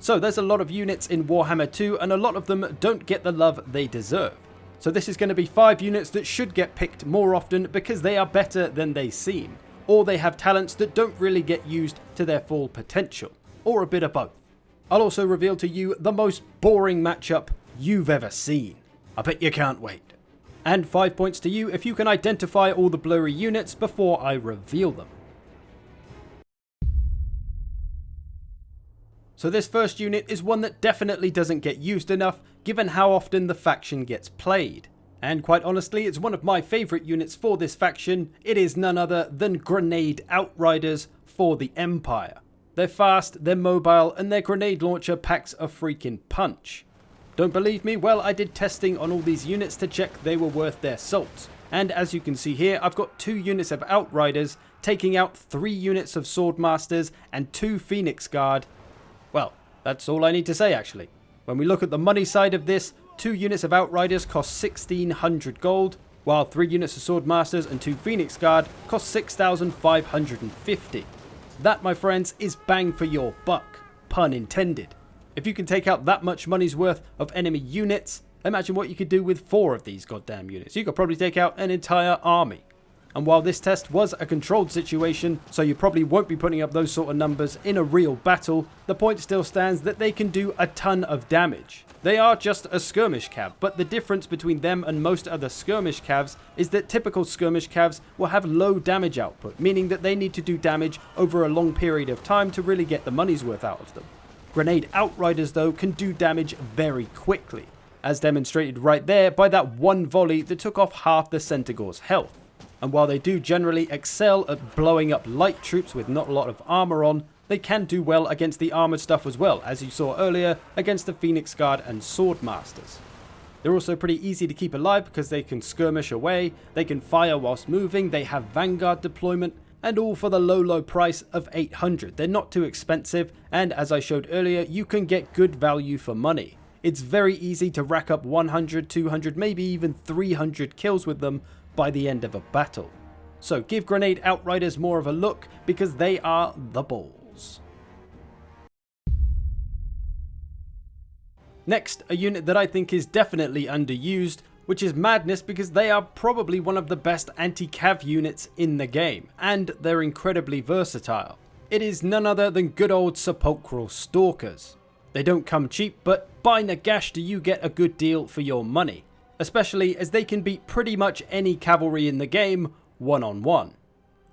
So there's a lot of units in Warhammer 2 and a lot of them don't get the love they deserve. So this is going to be 5 units that should get picked more often because they are better than they seem, or they have talents that don't really get used to their full potential, or a bit of both. I'll also reveal to you the most boring matchup you've ever seen. I bet you can't wait. And 5 points to you if you can identify all the blurry units before I reveal them. So this first unit is one that definitely doesn't get used enough given how often the faction gets played. And quite honestly, it's one of my favourite units for this faction. It is none other than Grenade Outriders for the Empire. They're fast, they're mobile, and their grenade launcher packs a freaking punch. Don't believe me? Well, I did testing on all these units to check they were worth their salt. And as you can see here, I've got 2 units of Outriders, taking out 3 units of Swordmasters and 2 Phoenix Guard. Well, that's all I need to say actually. When we look at the money side of this, 2 units of Outriders cost 1600 gold, while 3 units of Swordmasters and 2 Phoenix Guard cost 6550. That, my friends, is bang for your buck, pun intended. If you can take out that much money's worth of enemy units, imagine what you could do with 4 of these goddamn units. You could probably take out an entire army. And while this test was a controlled situation, so you probably won't be putting up those sort of numbers in a real battle, the point still stands that they can do a ton of damage. They are just a skirmish cav, but the difference between them and most other skirmish cavs is that typical skirmish cavs will have low damage output, meaning that they need to do damage over a long period of time to really get the money's worth out of them. Grenade Outriders though can do damage very quickly, as demonstrated right there by that one volley that took off half the Centaur's health. And while they do generally excel at blowing up light troops with not a lot of armor on, they can do well against the armored stuff as well, as you saw earlier against the Phoenix Guard and Swordmasters. They're also pretty easy to keep alive because they can skirmish away, they can fire whilst moving, they have Vanguard deployment, and all for the low price of 800. They're not too expensive, and as I showed earlier, you can get good value for money. It's very easy to rack up 100, 200, maybe even 300 kills with them by the end of a battle. So give Grenade Outriders more of a look because they are the balls. Next, a unit that I think is definitely underused, which is madness because they are probably one of the best anti-cav units in the game, and they're incredibly versatile. It is none other than good old Sepulchral Stalkers. They don't come cheap, but by Nagash do you get a good deal for your money, especially as they can beat pretty much any cavalry in the game one-on-one.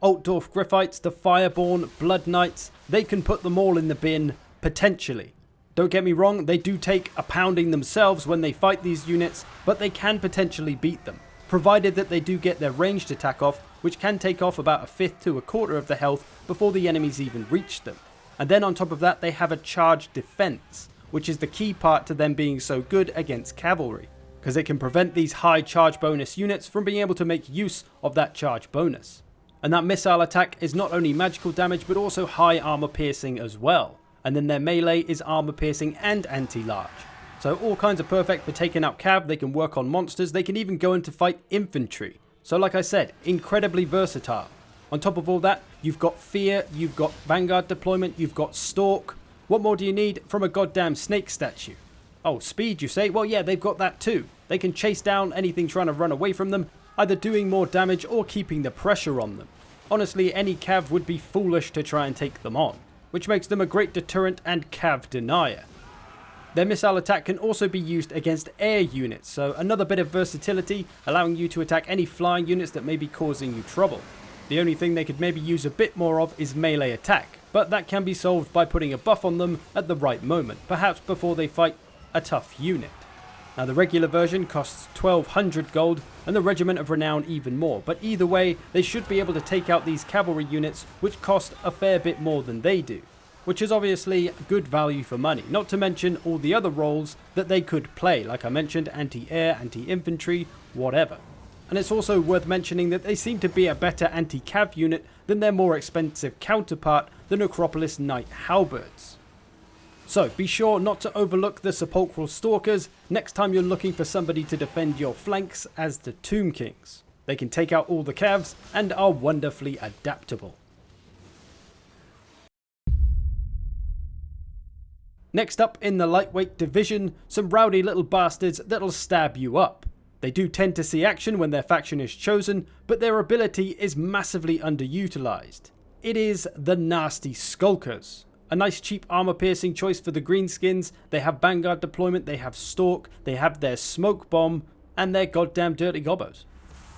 Altdorf Griffites, the Fireborn, Blood Knights, they can put them all in the bin, potentially. Don't get me wrong, they do take a pounding themselves when they fight these units, but they can potentially beat them, provided that they do get their ranged attack off, which can take off about a fifth to a quarter of the health before the enemies even reach them. And then on top of that, they have a charged defense, which is the key part to them being so good against cavalry, because it can prevent these high charge bonus units from being able to make use of that charge bonus. And that missile attack is not only magical damage, but also high armor piercing as well. And then their melee is armor piercing and anti-large. So all kinds of perfect for taking out cav, they can work on monsters, they can even go in to fight infantry. So like I said, incredibly versatile. On top of all that, you've got Fear, you've got Vanguard deployment, you've got Stalk. What more do you need from a goddamn snake statue? Oh, speed you say? Well yeah, they've got that too. They can chase down anything trying to run away from them, either doing more damage or keeping the pressure on them. Honestly, any cav would be foolish to try and take them on, which makes them a great deterrent and cav denier. Their missile attack can also be used against air units, so another bit of versatility, allowing you to attack any flying units that may be causing you trouble. The only thing they could maybe use a bit more of is melee attack, but that can be solved by putting a buff on them at the right moment, perhaps before they fight a tough unit. Now the regular version costs 1200 gold and the Regiment of Renown even more, but either way they should be able to take out these cavalry units which cost a fair bit more than they do, which is obviously good value for money, not to mention all the other roles that they could play, like I mentioned, anti-air, anti-infantry, whatever. And it's also worth mentioning that they seem to be a better anti-cav unit than their more expensive counterpart, the Necropolis Knight Halberds. So be sure not to overlook the Sepulchral Stalkers next time you're looking for somebody to defend your flanks as the Tomb Kings. They can take out all the cavs and are wonderfully adaptable. Next up in the lightweight division, some rowdy little bastards that'll stab you up. They do tend to see action when their faction is chosen, but their ability is massively underutilized. It is the nasty SKULKERS. A nice cheap armor piercing choice for the greenskins. They have Vanguard deployment, they have Stalk, they have their smoke bomb, and their goddamn dirty gobbos.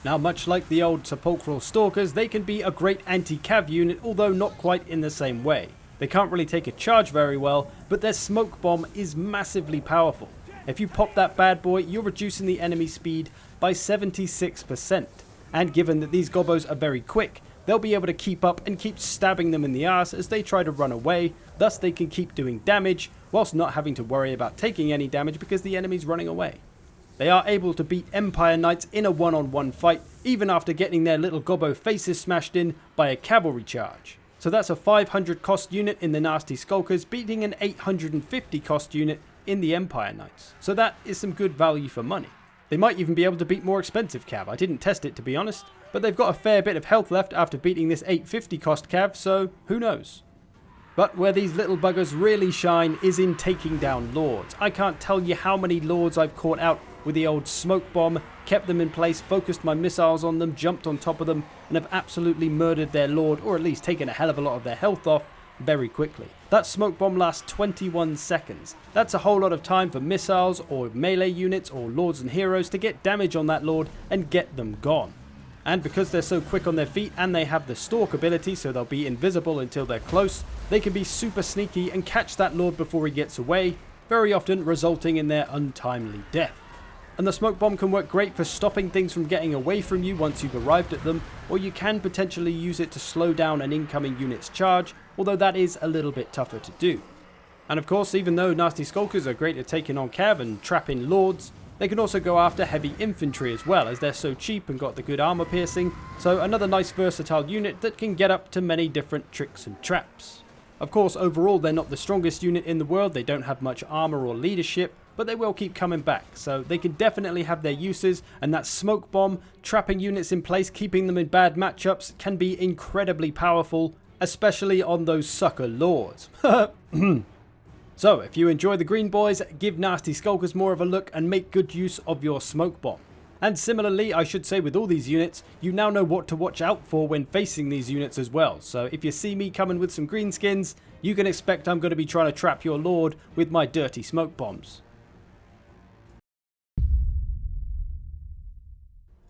Now, much like the old SEPULCHRAL Stalkers, they can be a great anti-cav unit, although not quite in the same way. They can't really take a charge very well, but their smoke bomb is massively powerful. If you pop that bad boy, you're reducing the enemy speed by 76%. And given that these gobbos are very quick, they'll be able to keep up and keep stabbing them in the arse as they try to run away, thus they can keep doing damage, whilst not having to worry about taking any damage because the enemy's running away. They are able to beat Empire Knights in a one-on-one fight, even after getting their little gobbo faces smashed in by a cavalry charge. So that's a 500 cost unit in the nasty SKULKERS, beating an 850 cost unit in the Empire Knights. So that is some good value for money. They might even be able to beat more expensive cav. I didn't test it, to be honest, but they've got a fair bit of health left after beating this 850 cost cav, so who knows. But where these little buggers really shine is in taking down lords. I can't tell you how many lords I've caught out with the old smoke bomb, kept them in place, focused my missiles on them, jumped on top of them, and have absolutely murdered their lord, or at least taken a hell of a lot of their health off very quickly. That smoke bomb lasts 21 seconds. That's a whole lot of time for missiles or melee units or lords and heroes to get damage on that lord and get them gone. And because they're so quick on their feet and they have the stalk ability, so they'll be invisible until they're close, they can be super sneaky and catch that lord before he gets away, very often resulting in their untimely death. And the smoke bomb can work great for stopping things from getting away from you once you've arrived at them, or you can potentially use it to slow down an incoming unit's charge, although that is a little bit tougher to do. And of course, even though nasty SKULKERS are great at taking on cav and trapping lords, they can also go after heavy infantry as well, as they're so cheap and got the good armor piercing, so another nice versatile unit that can get up to many different tricks and traps. Of course, overall they're not the strongest unit in the world, they don't have much armor or leadership, but they will keep coming back, so they can definitely have their uses, and that smoke bomb, trapping units in place, keeping them in bad matchups, can be incredibly powerful, especially on those sucker lords. So, if you enjoy the green boys, give nasty SKULKERS more of a look and make good use of your smoke bomb. And similarly, I should say with all these units, you now know what to watch out for when facing these units as well. So if you see me coming with some greenskins, you can expect I'm going to be trying to trap your lord with my dirty smoke bombs.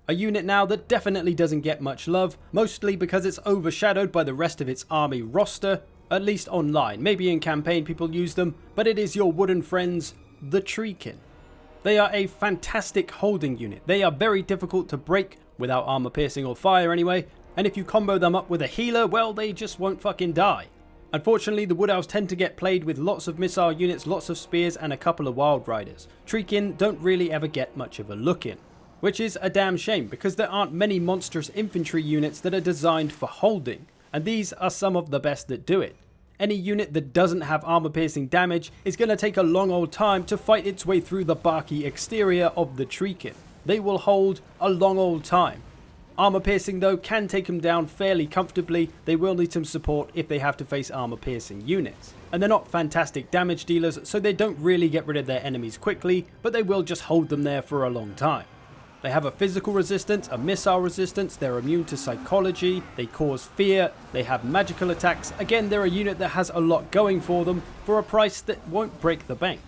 A unit now that definitely doesn't get much love, mostly because it's overshadowed by the rest of its army roster, at least online. Maybe in campaign people use them, but it is your wooden friends, the Treekin. They are a fantastic holding unit. They are very difficult to break, without armor piercing or fire anyway, and if you combo them up with a healer, well, they just won't fucking die. Unfortunately, the Wood Elves tend to get played with lots of missile units, lots of spears, and a couple of Wild Riders. Treekin don't really ever get much of a look in, which is a damn shame because there aren't many monstrous infantry units that are designed for holding, and these are some of the best that do it. Any unit that doesn't have armor piercing damage is going to take a long old time to fight its way through the barky exterior of the Treekin. They will hold a long old time. Armor piercing though can take them down fairly comfortably. They will need some support if they have to face armor piercing units. And they're not fantastic damage dealers, so they don't really get rid of their enemies quickly, but they will just hold them there for a long time. They have a physical resistance, a missile resistance, they're immune to psychology, they cause fear, they have magical attacks. Again, they're a unit that has a lot going for them for a price that won't break the bank.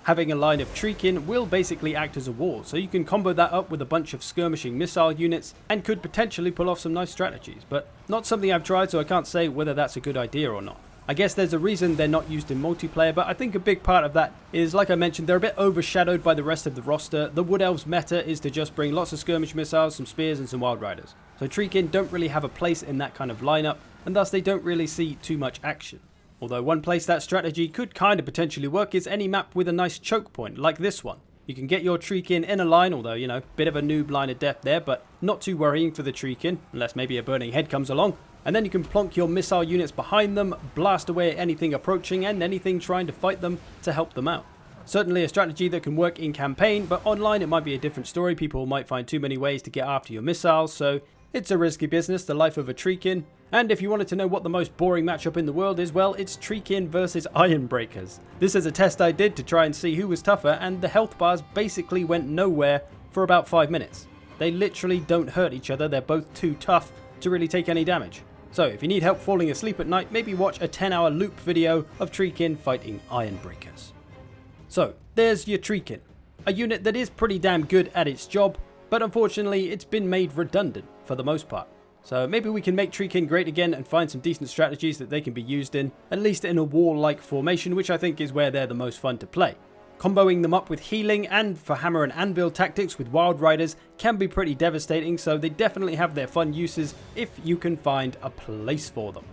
Having a line of Treekin will basically act as a wall, so you can combo that up with a bunch of skirmishing missile units and could potentially pull off some nice strategies, but not something I've tried, so I can't say whether that's a good idea or not. I guess there's a reason they're not used in multiplayer, but I think a big part of that is, like I mentioned, they're a bit overshadowed by the rest of the roster. The Wood Elves meta is to just bring lots of skirmish missiles, some spears, and some Wild Riders. So Treekin don't really have a place in that kind of lineup, and thus they don't really see too much action. Although one place that strategy could kind of potentially work is any map with a nice choke point, like this one. You can get your Treekin in a line, although, you know, bit of a noob line of death there, but not too worrying for the Treekin, unless maybe a burning head comes along. And then you can plonk your missile units behind them, blast away at anything approaching and anything trying to fight them to help them out. Certainly a strategy that can work in campaign, but online it might be a different story. People might find too many ways to get after your missiles, so It's a risky business, the life of a Treekin, and if you wanted to know what the most boring matchup in the world is, well, it's Treekin versus Ironbreakers. This is a test I did to try and see who was tougher, and the health bars basically went nowhere for about 5 minutes. They literally don't hurt each other, they're both too tough to really take any damage. So if you need help falling asleep at night, maybe watch a 10-hour loop video of Treekin fighting Ironbreakers. So there's your Treekin, a unit that is pretty damn good at its job, but unfortunately it's been made redundant for the most part. So maybe we can make Treekin great again and find some decent strategies that they can be used in, at least in a war-like formation, which I think is where they're the most fun to play. Comboing them up with healing and for hammer and anvil tactics with Wild Riders can be pretty devastating, so they definitely have their fun uses if you can find a place for them.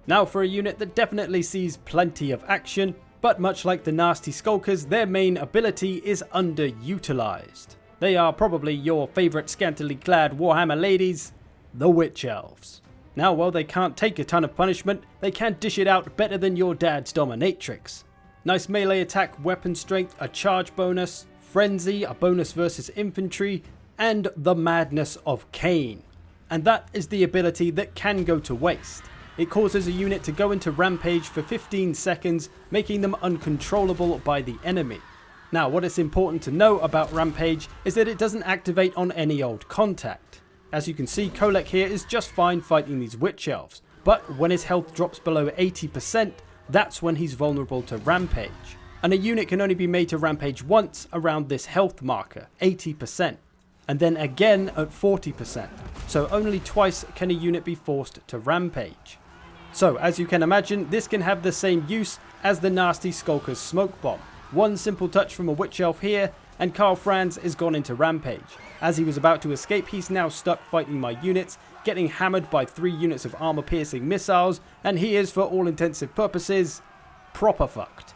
Now for a unit that definitely sees plenty of action, but much like the nasty Skulkers, their main ability is underutilized. They are probably your favourite scantily clad Warhammer ladies, the Witch Elves. Now, while they can't take a ton of punishment, they can dish it out better than your dad's dominatrix. Nice melee attack, weapon strength, a charge bonus, frenzy, a bonus versus infantry, and the Madness of Cain. And that is the ability that can go to waste. It causes a unit to go into rampage for 15 seconds, making them uncontrollable by the enemy. Now, what is important to know about rampage is that it doesn't activate on any old contact. As you can see, Kolek here is just fine fighting these Witch Elves, but when his health drops below 80%, that's when he's vulnerable to rampage. And a unit can only be made to rampage once around this health marker, 80%, and then again at 40%. So only twice can a unit be forced to rampage. So as you can imagine, this can have the same use as the nasty Skulkers smoke bomb. One simple touch from a Witch Elf here, and Karl Franz is gone into rampage. As he was about to escape, he's now stuck fighting my units, getting hammered by 3 units of armor-piercing missiles, and he is, for all intensive purposes, proper fucked.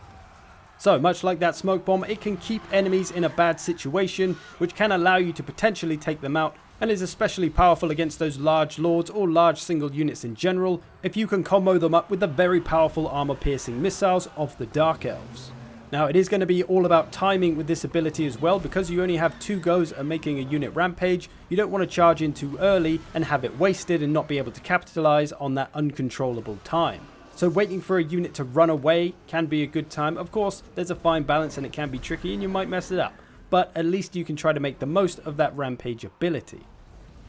So, much like that smoke bomb, it can keep enemies in a bad situation, which can allow you to potentially take them out, and is especially powerful against those large lords or large single units in general, if you can combo them up with the very powerful armor-piercing missiles of the Dark Elves. Now, it is going to be all about timing with this ability as well, because you only have 2 goes at making a unit rampage. You don't want to charge in too early and have it wasted and not be able to capitalize on that uncontrollable time. So waiting for a unit to run away can be a good time. Of course, there's a fine balance and it can be tricky and you might mess it up, but at least you can try to make the most of that rampage ability.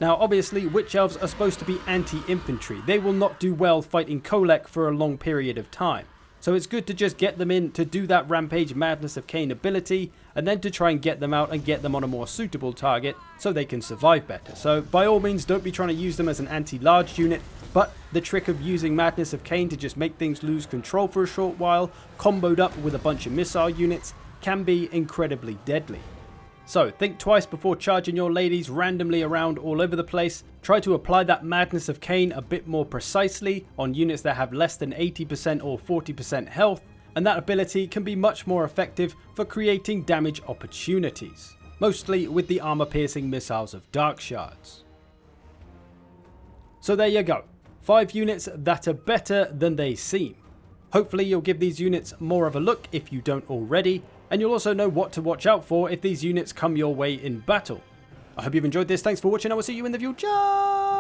Now, obviously, Witch Elves are supposed to be anti-infantry. They will not do well fighting Kolek for a long period of time. So it's good to just get them in to do that Rampage Madness of Cain ability, and then to try and get them out and get them on a more suitable target so they can survive better. So by all means, don't be trying to use them as an anti-large unit, but the trick of using Madness of Cain to just make things lose control for a short while, comboed up with a bunch of missile units, can be incredibly deadly. So think twice before charging your ladies randomly around all over the place. Try to apply that Madness of Cain a bit more precisely on units that have less than 80% or 40% health, and that ability can be much more effective for creating damage opportunities, mostly with the armor-piercing missiles of Dark Shards. So there you go, 5 units that are better than they seem. Hopefully you'll give these units more of a look if you don't already, and you'll also know what to watch out for if these units come your way in battle. I hope you've enjoyed this, thanks for watching, I will see you in the future!